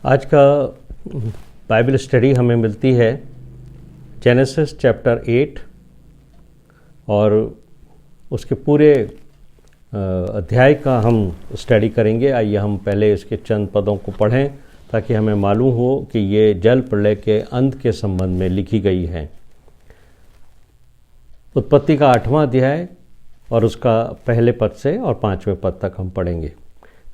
आज का Bible study हमें मिलती है जेनेसिस चैप्टर 8 और उसके पूरे अध्याय का हम स्टडी करेंगे। आइए हम पहले इसके चंद पदों को पढ़ें ताकि हमें मालूम हो कि ये जल प्रलय के अंत के संबंध में लिखी गई है। उत्पत्ति का 8वां अध्याय और उसका पहले पद से और 5वें पद तक हम पढ़ेंगे।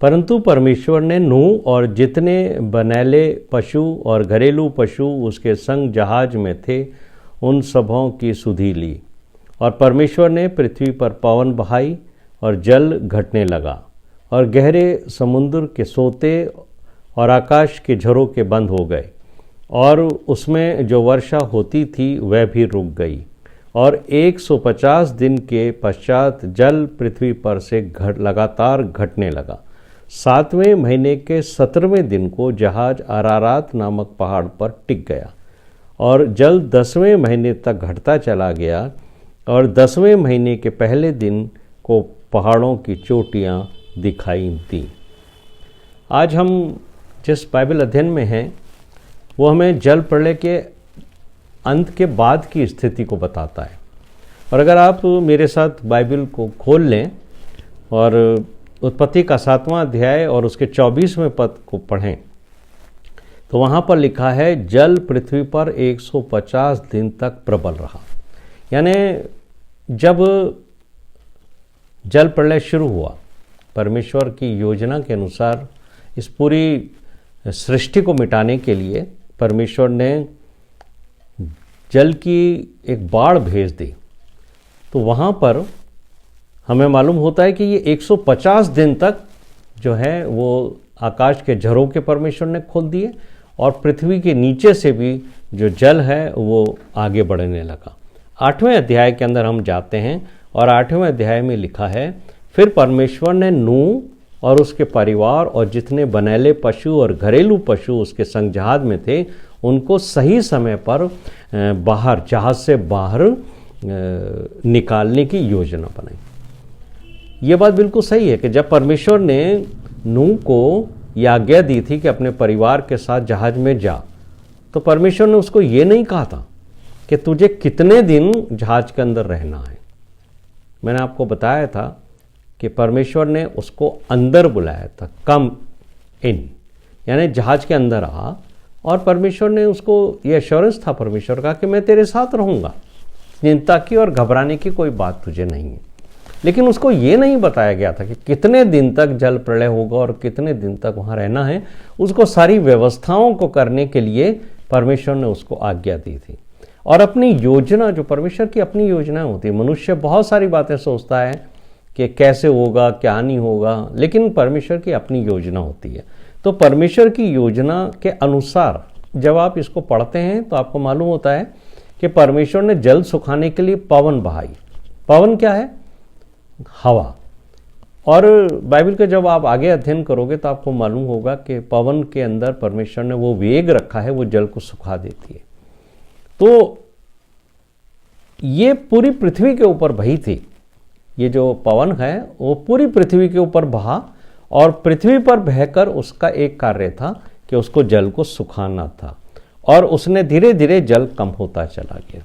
परंतु परमेश्वर ने नूह और जितने बनैले पशु और घरेलू पशु उसके संग जहाज में थे उन सबों की सुधि ली, और परमेश्वर ने पृथ्वी पर पवन बहाई और जल घटने लगा, और गहरे समुद्र के सोते और आकाश के झरोखे बंद हो गए, और उसमें जो वर्षा होती थी वह भी रुक गई। और 150 दिन के पश्चात जल पृथ्वी पर से लगातार घटने लगा। 7वें महीने के 17वें दिन को जहाज अरारात नामक पहाड़ पर टिक गया, और जल 10वें महीने तक घटता चला गया, और 10वें महीने के पहले दिन को पहाड़ों की चोटियां दिखाई दी। आज हम जिस बाइबल अध्ययन में हैं वो हमें जल प्रलय के अंत के बाद की स्थिति को बताता है। और अगर आप मेरे साथ बाइबल को खोल लें और उत्पत्ति का 7वां अध्याय और उसके 24वें पद को पढ़ें तो वहाँ पर लिखा है, जल पृथ्वी पर 150 दिन तक प्रबल रहा। यानी जब जल प्रलय शुरू हुआ, परमेश्वर की योजना के अनुसार इस पूरी सृष्टि को मिटाने के लिए परमेश्वर ने जल की एक बाढ़ भेज दी। तो वहाँ पर हमें मालूम होता है कि ये 150 दिन तक जो है वो आकाश के झरोखे परमेश्वर ने खोल दिए, और पृथ्वी के नीचे से भी जो जल है वो आगे बढ़ने लगा। 8वें अध्याय के अंदर हम जाते हैं और 8वें अध्याय में लिखा है, फिर परमेश्वर ने नूह और उसके परिवार और जितने बनैले पशु और घरेलू पशु उसके संग जहाज में थे उनको सही समय पर बाहर जहाज से बाहर निकालने की योजना बनाई। ये बात बिल्कुल सही है कि जब परमेश्वर ने नूह को यह आज्ञा दी थी कि अपने परिवार के साथ जहाज में जा, तो परमेश्वर ने उसको ये नहीं कहा था कि तुझे कितने दिन जहाज के अंदर रहना है। मैंने आपको बताया था कि परमेश्वर ने उसको अंदर बुलाया था, कम इन, यानी जहाज के अंदर आ, और परमेश्वर ने उसको ये एश्योरेंस था परमेश्वर का कि मैं तेरे साथ रहूँगा, चिंता की और घबराने की कोई बात तुझे नहीं है। लेकिन उसको ये नहीं बताया गया था कि कितने दिन तक जल प्रलय होगा और कितने दिन तक वहाँ रहना है। उसको सारी व्यवस्थाओं को करने के लिए परमेश्वर ने उसको आज्ञा दी थी। और अपनी योजना, जो परमेश्वर की अपनी योजना होती है, मनुष्य बहुत सारी बातें सोचता है कि कैसे होगा क्या नहीं होगा, लेकिन परमेश्वर की अपनी योजना होती है। तो परमेश्वर की योजना के अनुसार जब आप इसको पढ़ते हैं तो आपको मालूम होता है कि परमेश्वर ने जल सुखाने के लिए पवन बहाई। पवन क्या है? हवा। और बाइबल के जब आप आगे अध्ययन करोगे तो आपको मालूम होगा कि पवन के अंदर परमेश्वर ने वो वेग रखा है, वो जल को सुखा देती है। तो ये पूरी पृथ्वी के ऊपर बही थी। ये जो पवन है वो पूरी पृथ्वी के ऊपर बहा, और पृथ्वी पर बहकर उसका एक कार्य था कि उसको जल को सुखाना था, और उसने धीरे धीरे जल कम होता चला गया।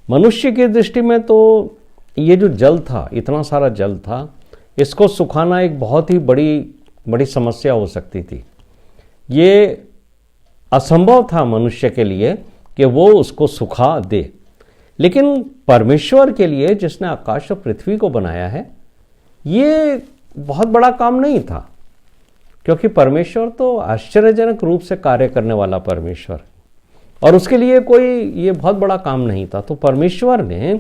मनुष्य की दृष्टि में तो ये जो जल था, इतना सारा जल था, इसको सुखाना एक बहुत ही बड़ी समस्या हो सकती थी। ये असंभव था मनुष्य के लिए कि वो उसको सुखा दे। लेकिन परमेश्वर के लिए, जिसने आकाश और पृथ्वी को बनाया है, ये बहुत बड़ा काम नहीं था, क्योंकि परमेश्वर तो आश्चर्यजनक रूप से कार्य करने वाला परमेश्वर, और उसके लिए कोई ये बहुत बड़ा काम नहीं था। तो परमेश्वर ने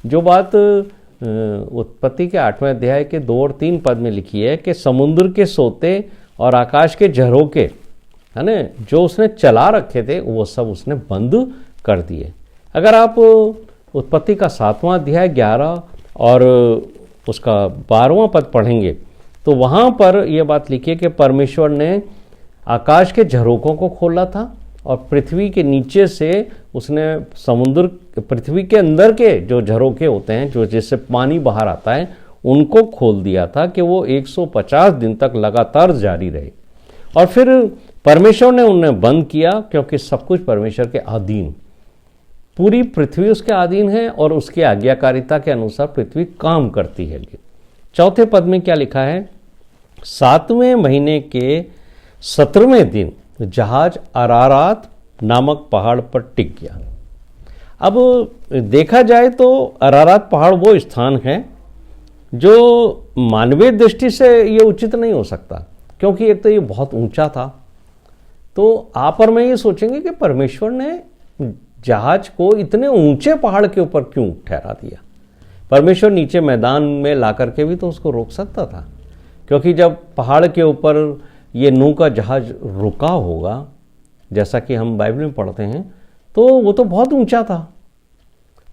जो बात उत्पत्ति के 8वें अध्याय के 2 और 3 पद में लिखी है कि समुद्र के सोते और आकाश के झरोखे, है ना, जो उसने चला रखे थे वो सब उसने बंद कर दिए। अगर आप उत्पत्ति का 7वां अध्याय 11 और उसका 12वां पद पढ़ेंगे तो वहाँ पर यह बात लिखी है कि परमेश्वर ने आकाश के झरोखों को खोला था, और पृथ्वी के नीचे से उसने समुद्र, पृथ्वी के अंदर के जो झरोखे होते हैं, जो जिससे पानी बाहर आता है, उनको खोल दिया था कि वो 150 दिन तक लगातार जारी रहे। और फिर परमेश्वर ने उन्हें बंद किया क्योंकि सब कुछ परमेश्वर के अधीन, पूरी पृथ्वी उसके अधीन है और उसकी आज्ञाकारिता के अनुसार पृथ्वी काम करती है। चौथे पद में क्या लिखा है? 7वें महीने के 17वें दिन जहाज अरारात नामक पहाड़ पर टिक गया। अब देखा जाए तो अरारात पहाड़ वो स्थान है जो मानवीय दृष्टि से ये उचित नहीं हो सकता, क्योंकि एक तो ये बहुत ऊंचा था। तो आप और मैं ये सोचेंगे कि परमेश्वर ने जहाज को इतने ऊंचे पहाड़ के ऊपर क्यों ठहरा दिया? परमेश्वर नीचे मैदान में ला करके भी तो उसको रोक सकता था, क्योंकि जब पहाड़ के ऊपर ये नूह का जहाज रुका होगा, जैसा कि हम बाइबल में पढ़ते हैं, तो वो तो बहुत ऊंचा था।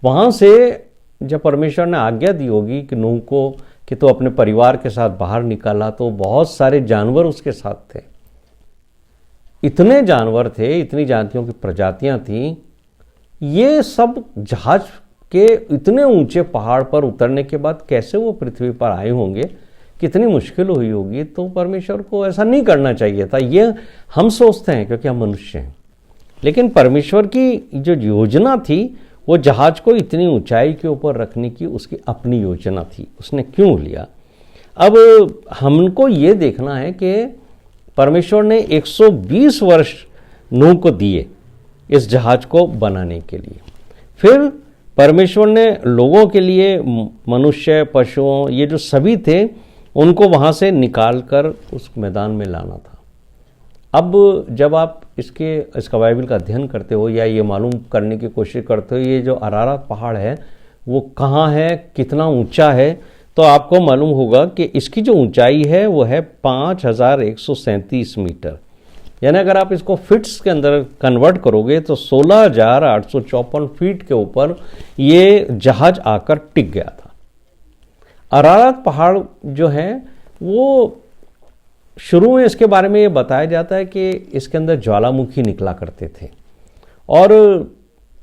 वहाँ से जब परमेश्वर ने आज्ञा दी होगी कि नूह को कि तो अपने परिवार के साथ बाहर निकाला, तो बहुत सारे जानवर उसके साथ थे। इतने जानवर थे, इतनी जातियों की प्रजातियां थीं। ये सब जहाज के इतने ऊंचे पहाड़ पर उतरने के बाद कैसे वो पृथ्वी पर आए होंगे, कितनी मुश्किल हुई होगी। तो परमेश्वर को ऐसा नहीं करना चाहिए था। ये हम सोचते हैं क्योंकि हम मनुष्य हैं, लेकिन परमेश्वर की जो योजना थी वो जहाज को इतनी ऊंचाई के ऊपर रखने की उसकी अपनी योजना थी। उसने क्यों लिया? अब हमको ये देखना है कि परमेश्वर ने 120 वर्ष नूह को दिए इस जहाज को बनाने के लिए। फिर परमेश्वर ने लोगों के लिए, मनुष्य, पशुओं, ये जो सभी थे, उनको वहाँ से निकाल कर उस मैदान में लाना था। अब जब आप इसका बाइबल का अध्ययन करते हो या ये मालूम करने की कोशिश करते हो ये जो अरारात पहाड़ है वो कहाँ है, कितना ऊंचा है, तो आपको मालूम होगा कि इसकी जो ऊंचाई है वो है 5137 मीटर। यानी अगर आप इसको फिट्स के अंदर कन्वर्ट करोगे तो 16,854 फीट के ऊपर ये जहाज आकर टिक गया था। अरारात पहाड़ जो है वो शुरू में इसके बारे में ये बताया जाता है कि इसके अंदर ज्वालामुखी निकला करते थे, और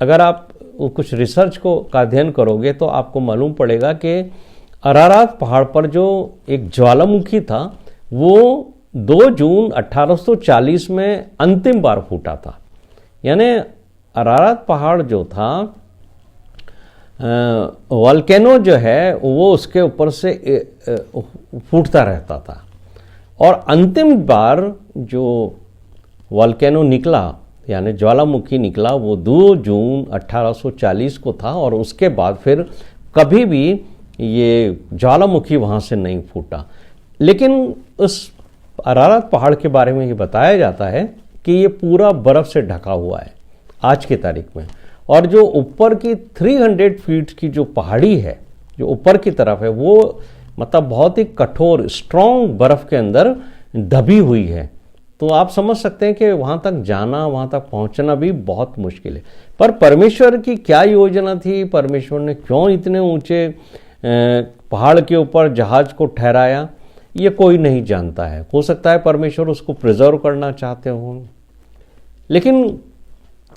अगर आप कुछ रिसर्च का अध्ययन करोगे तो आपको मालूम पड़ेगा कि अरारात पहाड़ पर जो एक ज्वालामुखी था वो 2 जून 1840 में अंतिम बार फूटा था। यानी अरारात पहाड़ जो था, वॉल्केनो जो है वो उसके ऊपर से फूटता रहता था, और अंतिम बार जो वॉल्केनो निकला यानी ज्वालामुखी निकला वो 2 जून 1840 को था, और उसके बाद फिर कभी भी ये ज्वालामुखी वहाँ से नहीं फूटा। लेकिन उस अरारात पहाड़ के बारे में ये बताया जाता है कि ये पूरा बर्फ से ढका हुआ है आज की तारीख में, और जो ऊपर की 300 फीट की जो पहाड़ी है जो ऊपर की तरफ है वो मतलब बहुत ही कठोर स्ट्रॉन्ग बर्फ के अंदर दबी हुई है। तो आप समझ सकते हैं कि वहाँ तक जाना, वहाँ तक पहुँचना भी बहुत मुश्किल है। पर परमेश्वर की क्या योजना थी, परमेश्वर ने क्यों इतने ऊंचे पहाड़ के ऊपर जहाज को ठहराया, ये कोई नहीं जानता है। हो सकता है परमेश्वर उसको प्रिजर्व करना चाहते हों, लेकिन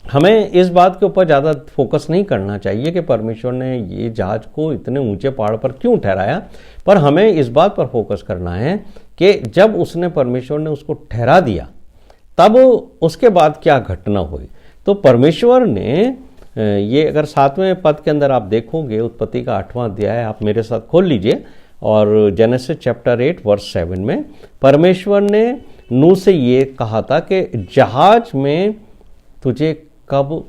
हमें इस बात के ऊपर ज़्यादा फोकस नहीं करना चाहिए कि परमेश्वर ने ये जहाज को इतने ऊंचे पहाड़ पर क्यों ठहराया, पर हमें इस बात पर फोकस करना है कि जब परमेश्वर ने उसको ठहरा दिया तब उसके बाद क्या घटना हुई। तो परमेश्वर ने ये, अगर 7वें पद के अंदर आप देखोगे, उत्पत्ति का 8वां अध्याय आप मेरे साथ खोल लीजिए, और जेनेसिस चैप्टर 8 वर्स 7 में परमेश्वर ने नूह से ये कहा था कि जहाज में तुझे कब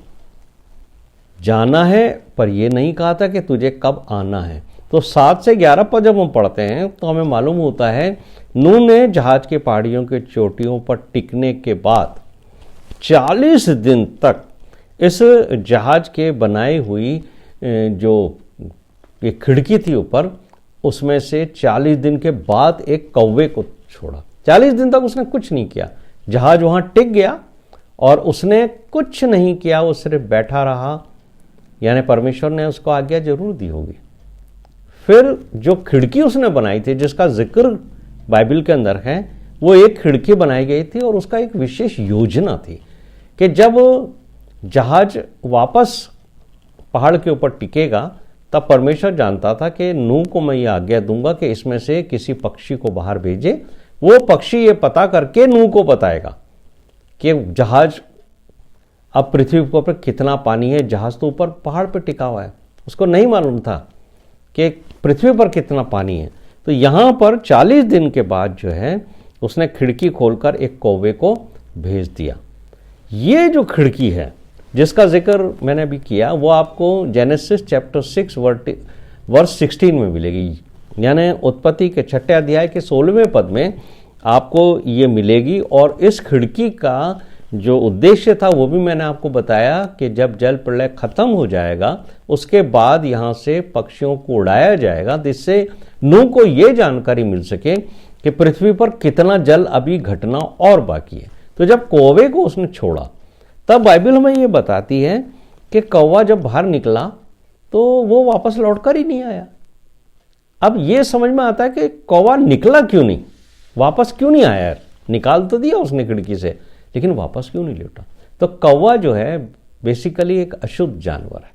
जाना है, पर यह नहीं कहा था कि तुझे कब आना है। तो 7 से 11 पद जब हम पढ़ते हैं तो हमें मालूम होता है नूह ने जहाज के पहाड़ियों के चोटियों पर टिकने के बाद 40 दिन तक इस जहाज के बनाई हुई जो एक खिड़की थी ऊपर, उसमें से 40 दिन के बाद एक कौवे को छोड़ा। 40 दिन तक उसने कुछ नहीं किया, जहाज वहां टिक गया और उसने कुछ नहीं किया, वो सिर्फ बैठा रहा। यानी परमेश्वर ने उसको आज्ञा जरूर दी होगी। फिर जो खिड़की उसने बनाई थी जिसका जिक्र बाइबल के अंदर है, वो एक खिड़की बनाई गई थी और उसका एक विशेष योजना थी कि जब जहाज वापस पहाड़ के ऊपर टिकेगा तब परमेश्वर जानता था कि नूह को मैं ये आज्ञा दूंगा कि इसमें से किसी पक्षी को बाहर भेजे। वो पक्षी ये पता करके नूह को बताएगा कि जहाज अब पृथ्वी के ऊपर कितना पानी है। जहाज तो ऊपर पहाड़ पर टिका हुआ है, उसको नहीं मालूम था कि पृथ्वी पर कितना पानी है। तो यहाँ पर 40 दिन के बाद जो है उसने खिड़की खोलकर एक कौवे को भेज दिया। ये जो खिड़की है जिसका जिक्र मैंने अभी किया वो आपको जेनेसिस चैप्टर 6 वर्स 16 में मिलेगी, यानी उत्पत्ति के 6 अध्याय के 16वें पद में आपको ये मिलेगी। और इस खिड़की का जो उद्देश्य था वो भी मैंने आपको बताया कि जब जल प्रलय खत्म हो जाएगा उसके बाद यहाँ से पक्षियों को उड़ाया जाएगा, जिससे नूह को ये जानकारी मिल सके कि पृथ्वी पर कितना जल अभी घटना और बाकी है। तो जब कौवे को उसने छोड़ा तब बाइबल हमें ये बताती है कि कौवा जब बाहर निकला तो वो वापस लौटकर ही नहीं आया। अब ये समझ में आता है कि कौवा निकला क्यों नहीं, वापस क्यों नहीं आया। निकाल तो दिया उसने खिड़की से, लेकिन वापस क्यों नहीं लौटा। तो कौवा जो है बेसिकली एक अशुद्ध जानवर है,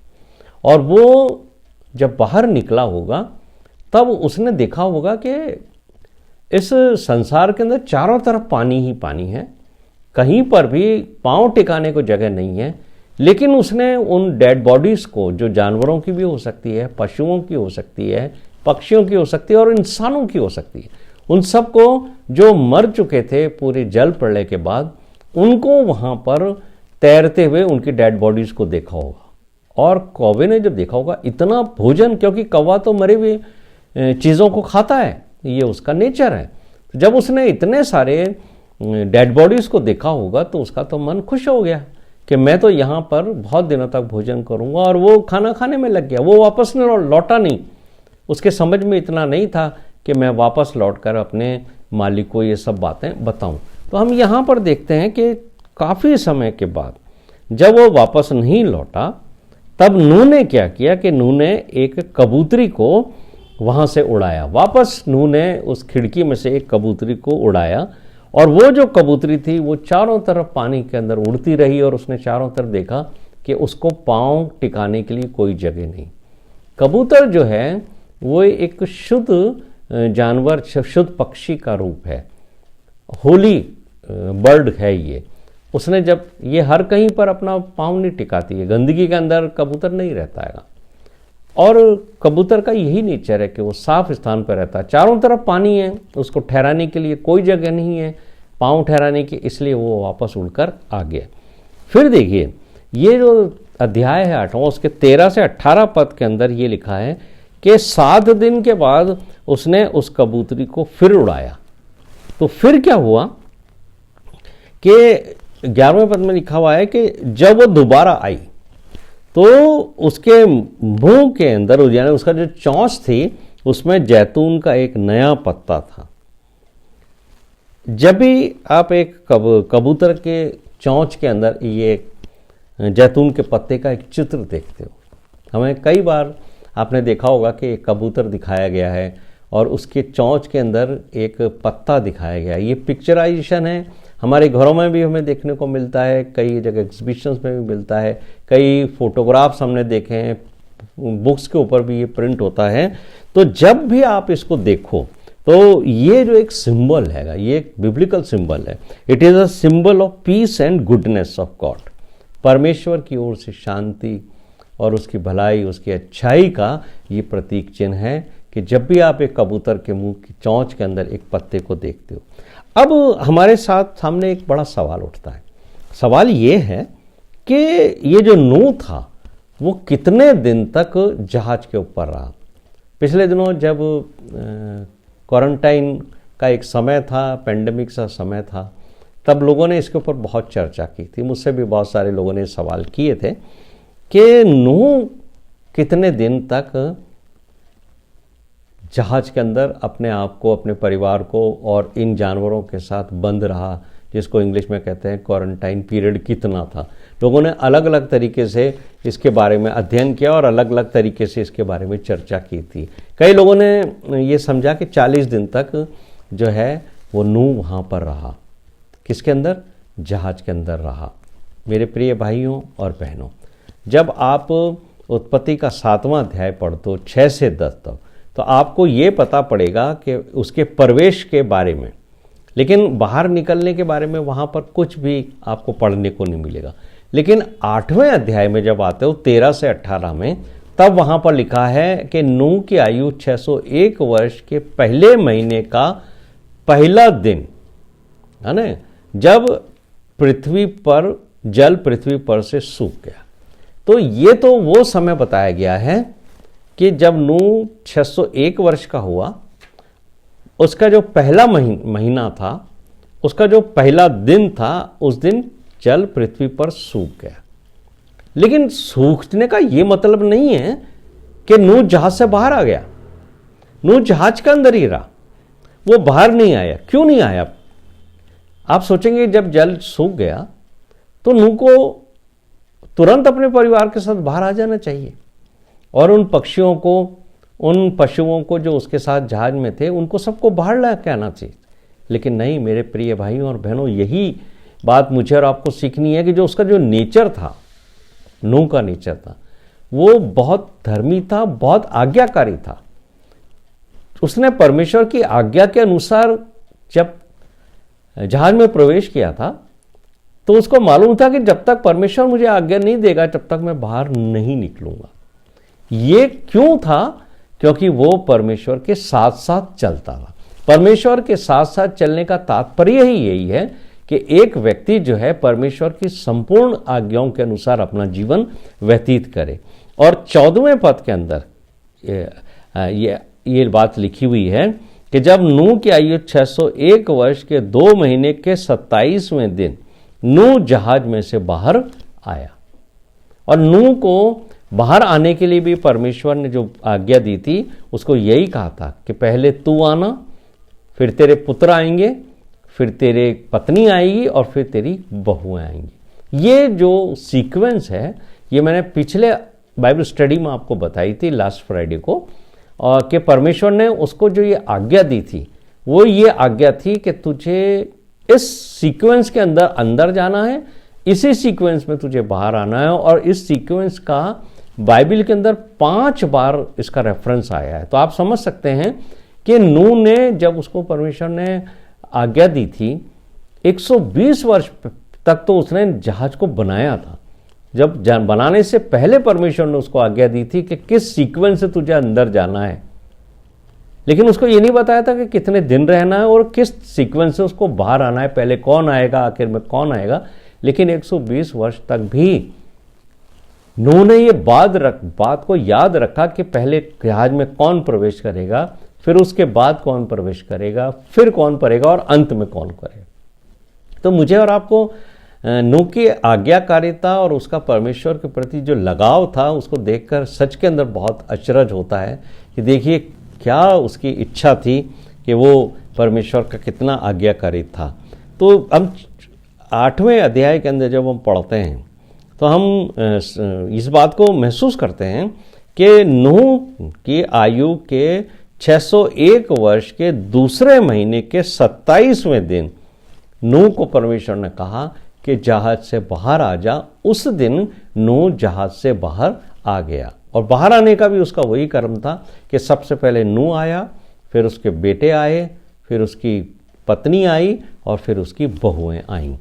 और वो जब बाहर निकला होगा तब उसने देखा होगा कि इस संसार के अंदर चारों तरफ पानी ही पानी है, कहीं पर भी पांव टिकाने को जगह नहीं है। लेकिन उसने उन डेड बॉडीज को, जो जानवरों की भी हो सकती है, पशुओं की हो सकती है, पक्षियों की हो सकती है और इंसानों की हो सकती है, उन सबको जो मर चुके थे पूरे जल प्रलय के बाद, उनको वहां पर तैरते हुए उनकी डेड बॉडीज को देखा होगा। और कौवे ने जब देखा होगा इतना भोजन, क्योंकि कौवा तो मरे हुए चीज़ों को खाता है, ये उसका नेचर है। जब उसने इतने सारे डेड बॉडीज को देखा होगा तो उसका तो मन खुश हो गया कि मैं तो यहाँ पर बहुत दिनों तक भोजन करूँगा, और वो खाना खाने में लग गया। वो वापस लौटा नहीं, उसके समझ में इतना नहीं था कि मैं वापस लौटकर अपने मालिक को ये सब बातें बताऊं। तो हम यहाँ पर देखते हैं कि काफ़ी समय के बाद जब वो वापस नहीं लौटा तब नूह ने क्या किया कि नूह ने एक कबूतरी को वहाँ से उड़ाया। वापस नूह ने उस खिड़की में से एक कबूतरी को उड़ाया, और वो जो कबूतरी थी वो चारों तरफ पानी के अंदर उड़ती रही, और उसने चारों तरफ देखा कि उसको पाँव टिकाने के लिए कोई जगह नहीं। कबूतर जो है वो एक शुद्ध जानवर, शुद्ध पक्षी का रूप है, होली बर्ड है ये। उसने जब ये हर कहीं पर अपना पाँव नहीं टिकाती है, गंदगी के अंदर कबूतर नहीं रहता है, और कबूतर का यही नेचर है कि वो साफ स्थान पर रहता है। चारों तरफ पानी है, उसको ठहराने के लिए कोई जगह नहीं है पाँव ठहराने की, इसलिए वो वापस उड़कर आ गया। फिर देखिए ये जो अध्याय है 8वां, उसके 13 से 18 पद के अंदर ये लिखा है कि 7 दिन के बाद उसने उस कबूतरी को फिर उड़ाया। तो फिर क्या हुआ कि 11वें पद में लिखा हुआ है कि जब वो दोबारा आई तो उसके मुंह के अंदर, यानी उसका जो चोंच थी उसमें जैतून का एक नया पत्ता था। जब भी आप एक कबूतर के चोंच के अंदर ये जैतून के पत्ते का एक चित्र देखते हो, हमें कई बार आपने देखा होगा कि एक कबूतर दिखाया गया है और उसके चोंच के अंदर एक पत्ता दिखाया गया है। ये पिक्चराइजेशन है, हमारे घरों में भी हमें देखने को मिलता है, कई जगह एग्जीबिशंस में भी मिलता है, कई फोटोग्राफ्स हमने देखे हैं, बुक्स के ऊपर भी ये प्रिंट होता है। तो जब भी आप इसको देखो तो ये जो एक सिंबल है, ये एक बिब्लिकल सिंबल है। It is a symbol of peace and goodness of God. परमेश्वर की ओर से शांति और उसकी भलाई, उसकी अच्छाई का ये प्रतीक चिन्ह है कि जब भी आप एक कबूतर के मुंह की चोंच के अंदर एक पत्ते को देखते हो। अब हमारे सामने एक बड़ा सवाल उठता है। सवाल ये है कि ये जो नूह था वो कितने दिन तक जहाज के ऊपर रहा। पिछले दिनों जब क्वारंटाइन का एक समय था, पेंडेमिक सा समय था, तब लोगों ने इसके ऊपर बहुत चर्चा की थी। मुझसे भी बहुत सारे लोगों ने सवाल किए थे कि नूह कितने दिन तक जहाज के अंदर अपने आप को, अपने परिवार को और इन जानवरों के साथ बंद रहा, जिसको इंग्लिश में कहते हैं क्वारंटाइन पीरियड कितना था। लोगों ने अलग अलग तरीके से इसके बारे में अध्ययन किया और अलग अलग तरीके से इसके बारे में चर्चा की थी। कई लोगों ने ये समझा कि 40 दिन तक जो है वो नूह वहाँ पर रहा। किसके अंदर? जहाज के अंदर रहा। मेरे प्रिय भाइयों और बहनों, जब आप उत्पत्ति का 7वां अध्याय पढ़ते हो 6 से 10 तक, तो आपको ये पता पड़ेगा कि उसके प्रवेश के बारे में। लेकिन बाहर निकलने के बारे में वहाँ पर कुछ भी आपको पढ़ने को नहीं मिलेगा। लेकिन 8वें अध्याय में जब आते हो 13 से 18 में, तब वहाँ पर लिखा है कि नूह की आयु 601 वर्ष के पहले महीने का पहला दिन, है ना, जब पृथ्वी पर जल पृथ्वी पर से सूख गया। तो ये तो वो समय बताया गया है कि जब नूह 601 वर्ष का हुआ, उसका जो पहला महीना था, उसका जो पहला दिन था, उस दिन जल पृथ्वी पर सूख गया। लेकिन सूखने का ये मतलब नहीं है कि नूह जहाज से बाहर आ गया। नूह जहाज के अंदर ही रहा, वो बाहर नहीं आया। क्यों नहीं आया? आप सोचेंगे जब जल सूख गया तो नूह को तुरंत अपने परिवार के साथ बाहर आ जाना चाहिए, और उन पक्षियों को, उन पशुओं को जो उसके साथ जहाज में थे, उनको सबको बाहर ला के आना चाहिए। लेकिन नहीं, मेरे प्रिय भाइयों और बहनों, यही बात मुझे और आपको सीखनी है कि जो उसका जो नेचर था, नूह का नेचर था, वो बहुत धर्मी था, बहुत आज्ञाकारी था। उसने परमेश्वर की आज्ञा के अनुसार जब जहाज में प्रवेश किया था, तो उसको मालूम था कि जब तक परमेश्वर मुझे आज्ञा नहीं देगा, तब तक मैं बाहर नहीं निकलूंगा। ये क्यों था? क्योंकि वो परमेश्वर के साथ साथ चलता था। परमेश्वर के साथ साथ चलने का तात्पर्य ही यही है कि एक व्यक्ति जो है परमेश्वर की संपूर्ण आज्ञाओं के अनुसार अपना जीवन व्यतीत करे। और 14वें पद के अंदर ये बात लिखी हुई है कि जब नूह की आयु 601 वर्ष के 2 महीने के 27वें दिन नूह जहाज में से बाहर आया। और नूह को बाहर आने के लिए भी परमेश्वर ने जो आज्ञा दी थी, उसको यही कहा था कि पहले तू आना, फिर तेरे पुत्र आएंगे, फिर तेरे पत्नी आएगी, और फिर तेरी बहुएं आएंगी। ये जो सीक्वेंस है, ये मैंने पिछले बाइबल स्टडी में आपको बताई थी लास्ट फ्राइडे को, और कि परमेश्वर ने उसको जो ये आज्ञा दी थी, वो ये आज्ञा थी कि तुझे इस सीक्वेंस के अंदर जाना है, इसी सीक्वेंस में तुझे बाहर आना है। और इस सीक्वेंस का बाइबल के अंदर 5 बार इसका रेफरेंस आया है। तो आप समझ सकते हैं कि नूह ने, जब उसको परमेश्वर ने आज्ञा दी थी, 120 वर्ष तक तो उसने जहाज को बनाया था। जब बनाने से पहले परमेश्वर ने उसको आज्ञा दी थी कि किस सीक्वेंस से तुझे अंदर जाना है, लेकिन उसको ये नहीं बताया था कि कितने दिन रहना है और किस सीक्वेंस से उसको बाहर आना है, पहले कौन आएगा, आखिर में कौन आएगा। लेकिन 120 वर्ष तक भी नूह ने ये बात को याद रखा कि पहले जहाज में कौन प्रवेश करेगा, फिर उसके बाद कौन प्रवेश करेगा, फिर कौन पड़ेगा, और अंत में कौन करेगा। तो मुझे और आपको नूह की आज्ञाकारिता और उसका परमेश्वर के प्रति जो लगाव था, उसको देखकर सच के अंदर बहुत अचरज होता है कि देखिए क्या उसकी इच्छा थी कि वो परमेश्वर का कितना आज्ञाकारी था। तो हम 8वें अध्याय के अंदर जब हम पढ़ते हैं, तो हम इस बात को महसूस करते हैं कि नूह की आयु के 601 वर्ष के दूसरे महीने के 27वें दिन नूह को परमेश्वर ने कहा कि जहाज से बाहर आ जा। उस दिन नूह जहाज से बाहर आ गया, और बाहर आने का भी उसका वही कर्म था कि सबसे पहले नूह आया, फिर उसके बेटे आए, फिर उसकी पत्नी आई, और फिर उसकी बहुएं आईं।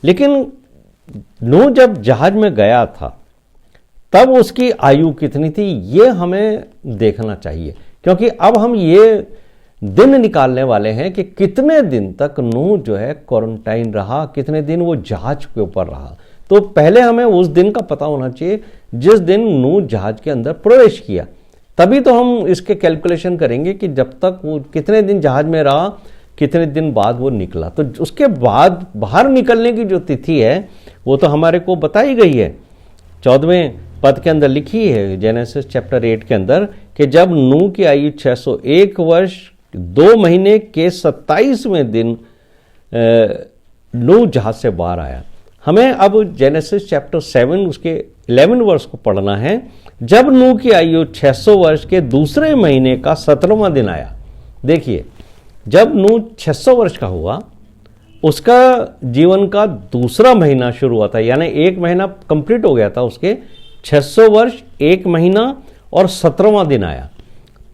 लेकिन नूह जब जहाज में गया था, तब उसकी आयु कितनी थी, ये हमें देखना चाहिए, क्योंकि अब हम ये दिन निकालने वाले हैं कि कितने दिन तक नूह जो है क्वारंटाइन रहा, कितने दिन वो जहाज के ऊपर रहा। तो पहले हमें उस दिन का पता होना चाहिए जिस दिन नूह जहाज के अंदर प्रवेश किया, तभी तो हम इसके कैलकुलेशन करेंगे कि जब तक वो कितने दिन जहाज में रहा, कितने दिन बाद वो निकला। तो उसके बाद बाहर निकलने की जो तिथि है, वो तो हमारे को बताई गई है। 14वें पद के अंदर लिखी है जेनेसिस चैप्टर 8 के अंदर कि जब नूह की आयु 601 वर्ष 2 महीने के 27वें दिन नूह जहाज से बाहर आया। हमें अब जेनेसिस चैप्टर 7 उसके 11 वर्ष को पढ़ना है। जब नूह की आयु 600 वर्ष के दूसरे महीने का 17वां दिन आया। देखिए, जब नूह 600 वर्ष का हुआ, उसका जीवन का दूसरा महीना शुरू हुआ था, यानी 1 महीना कंप्लीट हो गया था उसके। 600 वर्ष 1 महीना और 17वां दिन आया।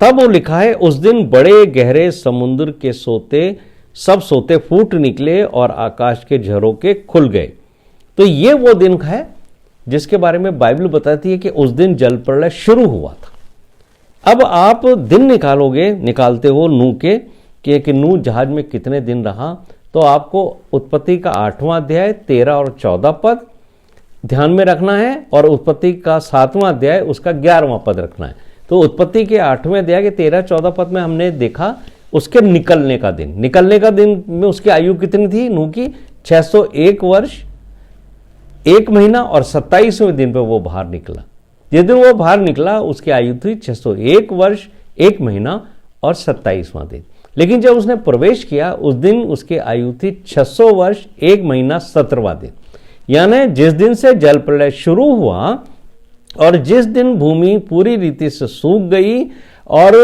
तब वो लिखा है, उस दिन बड़े गहरे समुद्र के सोते सब सोते फूट निकले और आकाश के झरोखे खुल गए। तो ये वो दिन है जिसके बारे में बाइबल बताती है कि उस दिन जल प्रलय शुरू हुआ था। अब आप दिन निकालते हो नूह के कि नूह जहाज में कितने दिन रहा, तो आपको उत्पत्ति का 8वां अध्याय 13 और 14 पद ध्यान में रखना है और उत्पत्ति का 7वां अध्याय उसका 11वां पद रखना है। तो उत्पत्ति के 8वें अध्याय के 13-14 पद में हमने देखा उसके निकलने का दिन में उसकी आयु कितनी थी नूह की, 601 वर्ष 1 महीना और 27वें दिन पे वो बाहर निकला। जिस दिन वो बाहर निकला उसकी आयु थी 601 वर्ष 1 महीना और 27वां दिन। लेकिन जब उसने प्रवेश किया उस दिन उसकी आयु थी 600 वर्ष 1 महीना 17वां दिन। यानी जिस दिन से जल प्रलय शुरू हुआ और जिस दिन भूमि पूरी रीति से सूख गई, और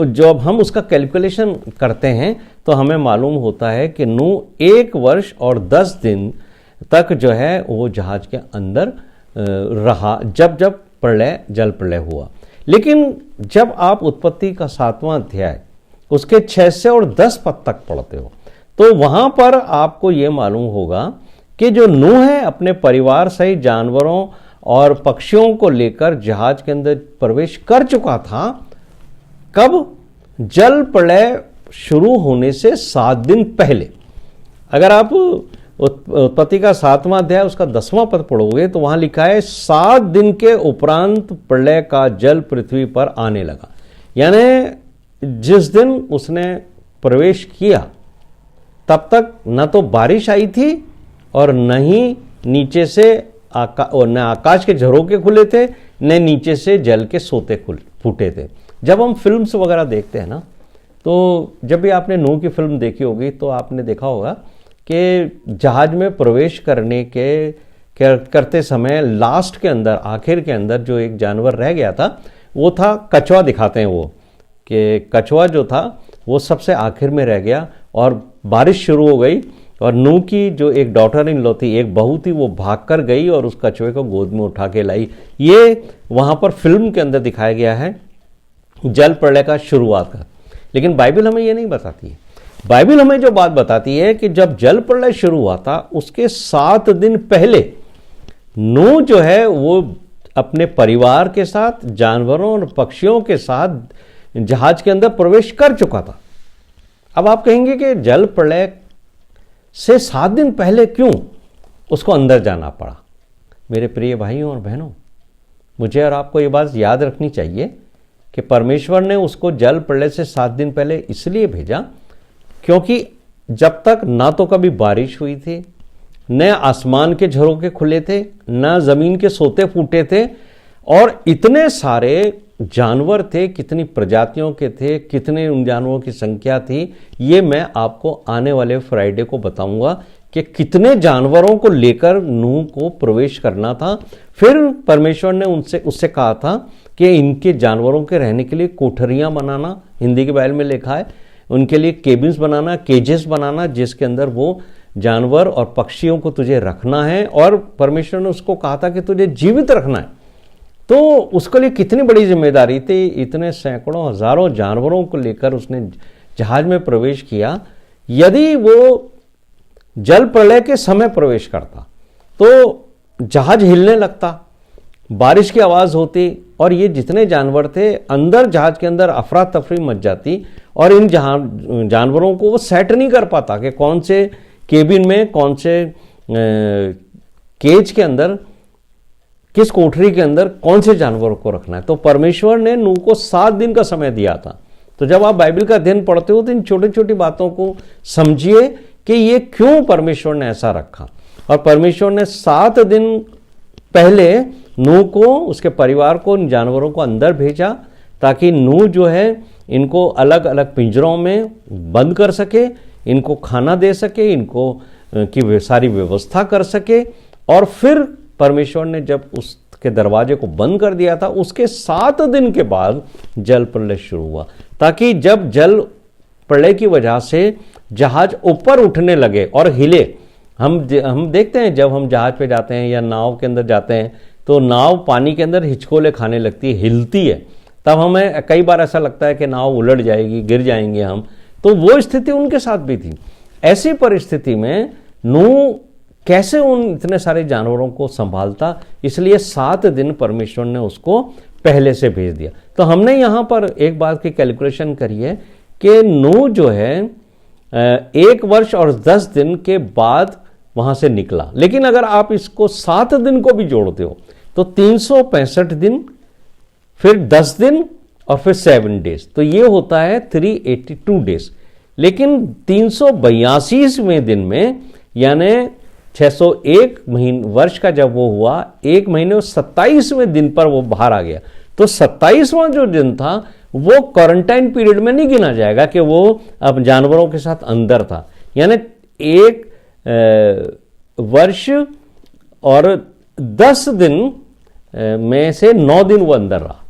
जब हम उसका कैलकुलेशन करते हैं तो हमें मालूम होता है कि नूह 1 वर्ष और 10 दिन तक जो है वो जहाज के अंदर रहा जब जल प्रलय हुआ। लेकिन जब आप उत्पत्ति का 7वां अध्याय उसके 6 से और 10 पद तक पढ़ते हो तो वहां पर आपको ये मालूम होगा कि जो नूह है अपने परिवार सहित जानवरों और पक्षियों को लेकर जहाज के अंदर प्रवेश कर चुका था। कब? जल प्रलय शुरू होने से 7 दिन पहले। अगर आप उत्पत्ति का 7वां अध्याय उसका 10वां पद पढ़ोगे तो वहां लिखा है 7 दिन के उपरांत प्रलय का जल पृथ्वी पर आने लगा। यानी जिस दिन उसने प्रवेश किया तब तक न तो बारिश आई थी और न ही नीचे से न आकाश के झरोखे खुले थे, न नीचे से जल के सोते फूटे थे। जब हम फिल्म्स वगैरह देखते हैं ना, तो जब भी आपने नूह की फिल्म देखी होगी तो आपने देखा होगा कि जहाज में प्रवेश करते समय लास्ट के अंदर, आखिर के अंदर जो एक जानवर रह गया था वो था कछुआ। दिखाते हैं वो कि कछुआ जो था वो सबसे आखिर में रह गया और बारिश शुरू हो गई और नूह की जो एक डॉटर इन लॉ थी, एक बहू थी, वो भाग कर गई और उस कछुए को गोद में उठा के लाई। ये वहां पर फिल्म के अंदर दिखाया गया है जल प्रलय का शुरुआत का। लेकिन बाइबल हमें ये नहीं बताती है। बाइबल हमें जो बात बताती है कि जब जल प्रलय शुरू हुआ था उसके 7 दिन पहले नूह जो है वो अपने परिवार के साथ, जानवरों और पक्षियों के साथ जहाज के अंदर प्रवेश कर चुका था। अब आप कहेंगे कि जल प्रलय से 7 दिन पहले क्यों उसको अंदर जाना पड़ा? मेरे प्रिय भाइयों और बहनों, मुझे और आपको ये बात याद रखनी चाहिए कि परमेश्वर ने उसको जल प्रलय से 7 दिन पहले इसलिए भेजा क्योंकि जब तक ना तो कभी बारिश हुई थी, न आसमान के झरोखे खुले थे, न जमीन के सोते फूटे थे, और इतने सारे जानवर थे, कितनी प्रजातियों के थे, कितने उन जानवरों की संख्या थी, ये मैं आपको आने वाले फ्राइडे को बताऊंगा कि कितने जानवरों को लेकर नूह को प्रवेश करना था। फिर परमेश्वर ने उससे कहा था कि इनके जानवरों के रहने के लिए कोठरियां बनाना, हिंदी के बाइबल में लिखा है, उनके लिए केबिन्स बनाना, केजेस बनाना, जिसके अंदर वो जानवर और पक्षियों को तुझे रखना है। और परमेश्वर ने उसको कहा था कि तुझे जीवित रखना है। तो उसके लिए कितनी बड़ी जिम्मेदारी थी। इतने सैकड़ों हजारों जानवरों को लेकर उसने जहाज में प्रवेश किया। यदि वो जल प्रलय के समय प्रवेश करता तो जहाज हिलने लगता, बारिश की आवाज होती और ये जितने जानवर थे अंदर, जहाज के अंदर अफरा तफरी मच जाती और इन जानवरों को वो सेट नहीं कर पाता कि कौन से केबिन में, कौन से केज के अंदर, किस कोठरी के अंदर कौन से जानवरों को रखना है। तो परमेश्वर ने नूह को 7 दिन का समय दिया था। तो जब आप बाइबल का अध्ययन पढ़ते हो तो इन छोटी छोटी बातों को समझिए कि ये क्यों परमेश्वर ने ऐसा रखा। और परमेश्वर ने 7 दिन पहले नूह को, उसके परिवार को, इन जानवरों को अंदर भेजा ताकि नूह जो है इनको अलग अलग पिंजरों में बंद कर सके, इनको खाना दे सके, इनको की सारी व्यवस्था कर सके। और फिर परमेश्वर ने जब उसके दरवाजे को बंद कर दिया था उसके 7 दिन के बाद जल प्रलय शुरू हुआ, ताकि जब जल प्रलय की वजह से जहाज ऊपर उठने लगे और हिले। हम देखते हैं जब हम जहाज पे जाते हैं या नाव के अंदर जाते हैं तो नाव पानी के अंदर हिचकोले खाने लगती है, हिलती है। तब हमें कई बार ऐसा लगता है कि नाव उलट जाएगी, गिर जाएंगे हम। तो वो स्थिति उनके साथ भी थी। ऐसी परिस्थिति में नूह कैसे उन इतने सारे जानवरों को संभालता, इसलिए 7 दिन परमेश्वर ने उसको पहले से भेज दिया। तो हमने यहां पर एक बात की कैलकुलेशन करी है कि नूह जो है 1 वर्ष और 10 दिन के बाद वहां से निकला। लेकिन अगर आप इसको 7 दिन को भी जोड़ते हो तो 365 दिन, फिर 10 दिन और फिर 7 डेज, तो ये होता है 382 डेज। लेकिन 382वें दिन में यानी 601 वर्ष का जब वो हुआ, 1 महीने और 27वें दिन पर वो बाहर आ गया। तो 27वां जो दिन था वो क्वारंटाइन पीरियड में नहीं गिना जाएगा कि वो अब जानवरों के साथ अंदर था। यानी 1 वर्ष और 10 दिन में से 9 दिन वो अंदर रहा,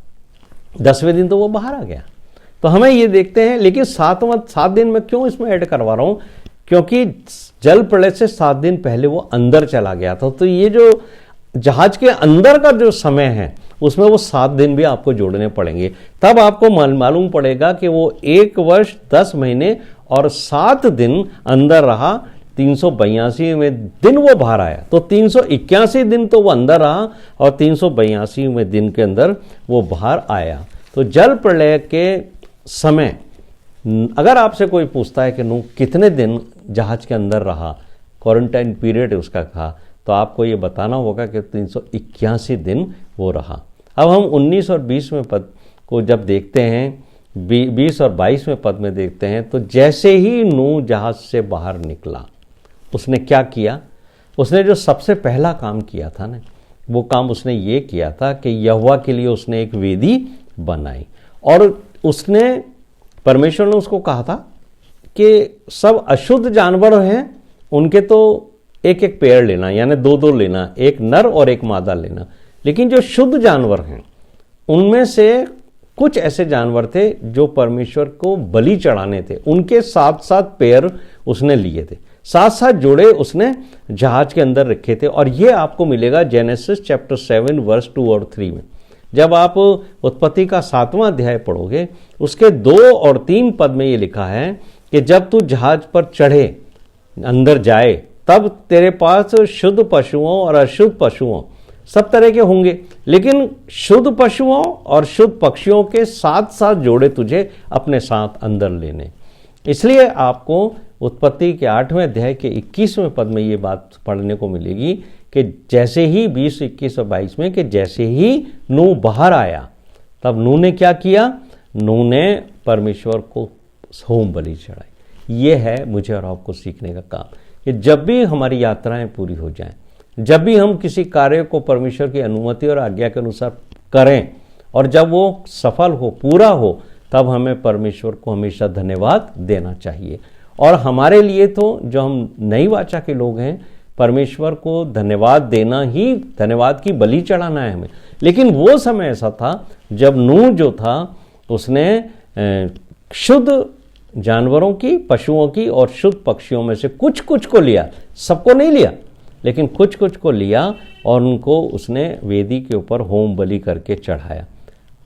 10वें दिन तो वो बाहर आ गया। तो हमें ये देखते हैं, लेकिन 7 दिन में क्यों इसमें ऐड करवा रहा हूं, क्योंकि जल प्रलय से 7 दिन पहले वो अंदर चला गया था। तो ये जो जहाज के अंदर का जो समय है उसमें वो 7 दिन भी आपको जोड़ने पड़ेंगे, तब आपको मालूम पड़ेगा कि वो 1 वर्ष 10 महीने और 7 दिन अंदर रहा, 382वें दिन वो बाहर आया। तो 381 दिन तो वो अंदर रहा और 382वें दिन के अंदर वो बाहर आया। तो जल प्रलय के समय अगर आपसे कोई पूछता है कि नूह कितने दिन जहाज के अंदर रहा, क्वारंटाइन पीरियड उसका था, तो आपको ये बताना होगा कि 381 दिन वो रहा। अब हम 19 और 20वें पद को जब देखते हैं, 20 और 22वें पद में देखते हैं, तो जैसे ही नूह जहाज से बाहर निकला उसने क्या किया, उसने जो सबसे पहला काम किया था ना, वो काम उसने ये किया था कि यहोवा के लिए उसने एक वेदी बनाई। और उसने, परमेश्वर ने उसको कहा था कि सब अशुद्ध जानवर हैं उनके तो एक एक पेड़ लेना, यानी 2-2 लेना, एक नर और एक मादा लेना। लेकिन जो शुद्ध जानवर हैं उनमें से कुछ ऐसे जानवर थे जो परमेश्वर को बलि चढ़ाने थे, उनके 7-7 पैर उसने लिए थे, 7-7 जोड़े उसने जहाज के अंदर रखे थे। और ये आपको मिलेगा जेनेसिस चैप्टर 7 वर्स 2 और 3 में। जब आप उत्पत्ति का 7वां अध्याय पढ़ोगे, उसके 2 और 3 पद में ये लिखा है कि जब तू जहाज पर चढ़े, अंदर जाए, तब तेरे पास शुद्ध पशुओं और अशुद्ध पशुओं सब तरह के होंगे, लेकिन शुद्ध पशुओं और शुद्ध पक्षियों के 7-7 जोड़े तुझे अपने साथ अंदर लेने। इसलिए आपको उत्पत्ति के 8वें अध्याय के 21वें पद में ये बात पढ़ने को मिलेगी कि जैसे ही 20, 21 और 22 में कि जैसे ही नूह बाहर आया, तब नूह ने क्या किया, नूह ने परमेश्वर को होम बलि चढ़ाई। ये है मुझे और आपको सीखने का काम कि जब भी हमारी यात्राएं पूरी हो जाएं, जब भी हम किसी कार्य को परमेश्वर की अनुमति और आज्ञा के अनुसार करें और जब वो सफल हो, पूरा हो, तब हमें परमेश्वर को हमेशा धन्यवाद देना चाहिए। और हमारे लिए तो जो हम नई वाचा के लोग हैं, परमेश्वर को धन्यवाद देना ही, धन्यवाद की बलि चढ़ाना है हमें। लेकिन वो समय ऐसा था जब नूह जो था उसने शुद्ध जानवरों की, पशुओं की और शुद्ध पक्षियों में से कुछ कुछ को लिया, सबको नहीं लिया, लेकिन कुछ कुछ को लिया और उनको उसने वेदी के ऊपर होम बलि करके चढ़ाया।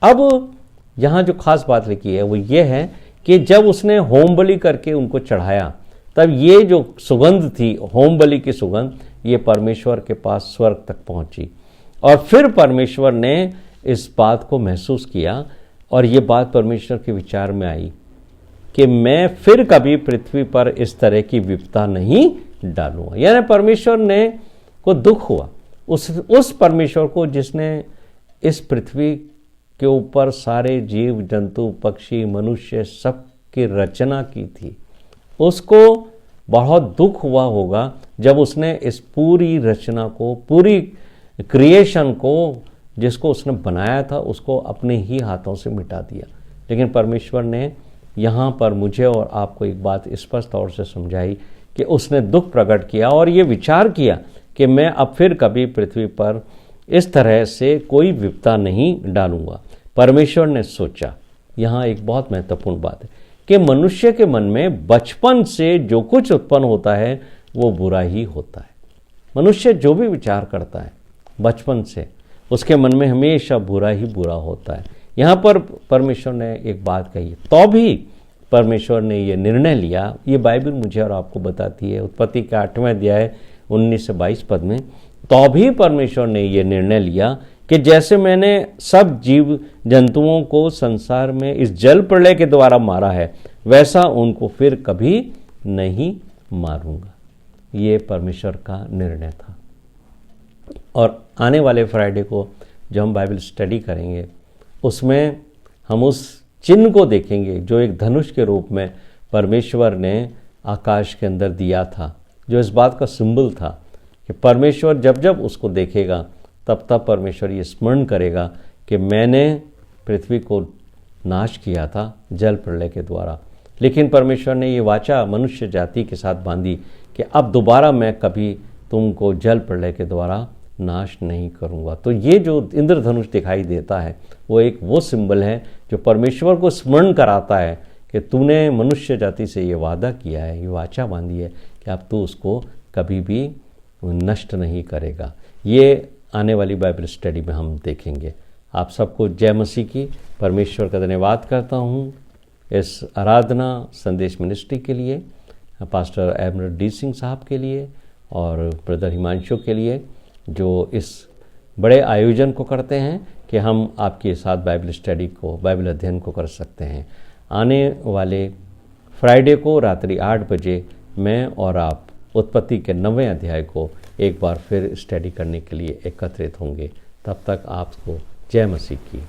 अब यहाँ जो खास बात लिखी है वो ये है कि जब उसने होम बलि करके उनको चढ़ाया, तब ये जो सुगंध थी, होम बलि की सुगंध, ये परमेश्वर के पास स्वर्ग तक पहुंची। और फिर परमेश्वर ने इस बात को महसूस किया और ये बात परमेश्वर के विचार में आई कि मैं फिर कभी पृथ्वी पर इस तरह की विपदा नहीं डालूंगा। यानी परमेश्वर ने को दुख हुआ, उस परमेश्वर को जिसने इस पृथ्वी के ऊपर सारे जीव जंतु, पक्षी, मनुष्य सब की रचना की थी, उसको बहुत दुख हुआ होगा जब उसने इस पूरी रचना को, पूरी क्रिएशन को, जिसको उसने बनाया था, उसको अपने ही हाथों से मिटा दिया। लेकिन परमेश्वर ने यहाँ पर मुझे और आपको एक बात स्पष्ट तौर से समझाई कि उसने दुख प्रकट किया और ये विचार किया कि मैं अब फिर कभी पृथ्वी पर इस तरह से कोई विपदा नहीं डालूंगा। परमेश्वर ने सोचा, यहाँ एक बहुत महत्वपूर्ण बात है कि मनुष्य के मन में बचपन से जो कुछ उत्पन्न होता है वो बुरा ही होता है। मनुष्य जो भी विचार करता है बचपन से, उसके मन में हमेशा बुरा ही बुरा होता है। यहाँ पर परमेश्वर ने एक बात कही, तो भी परमेश्वर ने ये निर्णय लिया, ये बाइबल मुझे और आपको बताती है। उत्पत्ति के 8वें अध्याय 19 से 22 पद में, तो भी परमेश्वर ने ये निर्णय लिया कि जैसे मैंने सब जीव जंतुओं को संसार में इस जल प्रलय के द्वारा मारा है, वैसा उनको फिर कभी नहीं मारूंगा। ये परमेश्वर का निर्णय था। और आने वाले फ्राइडे को जो हम बाइबल स्टडी करेंगे, उसमें हम उस चिन्ह को देखेंगे जो एक धनुष के रूप में परमेश्वर ने आकाश के अंदर दिया था, जो इस बात का सिंबल था कि परमेश्वर जब जब उसको देखेगा तब तब परमेश्वर ये स्मरण करेगा कि मैंने पृथ्वी को नाश किया था जल प्रलय के द्वारा, लेकिन परमेश्वर ने ये वाचा मनुष्य जाति के साथ बांधी कि अब दोबारा मैं कभी तुमको जल प्रलय के द्वारा नाश नहीं करूंगा। तो ये जो इंद्रधनुष दिखाई देता है वो सिंबल है जो परमेश्वर को स्मरण कराता है कि तूने मनुष्य जाति से ये वादा किया है, ये वाचा बांधी है कि अब तू उसको कभी भी नष्ट नहीं करेगा। ये आने वाली बाइबल स्टडी में हम देखेंगे। आप सबको जय मसीह की। परमेश्वर का धन्यवाद करता हूँ इस आराधना संदेश मिनिस्ट्री के लिए, पास्टर एमरल्ड डी सिंह साहब के लिए और ब्रदर हिमांशु के लिए, जो इस बड़े आयोजन को करते हैं कि हम आपके साथ बाइबल स्टडी को, बाइबल अध्ययन को कर सकते हैं। आने वाले फ्राइडे को रात्रि 8 बजे मैं और आप उत्पत्ति के 9वें अध्याय को एक बार फिर स्टडी करने के लिए एकत्रित होंगे। तब तक आपको जय मसीह की।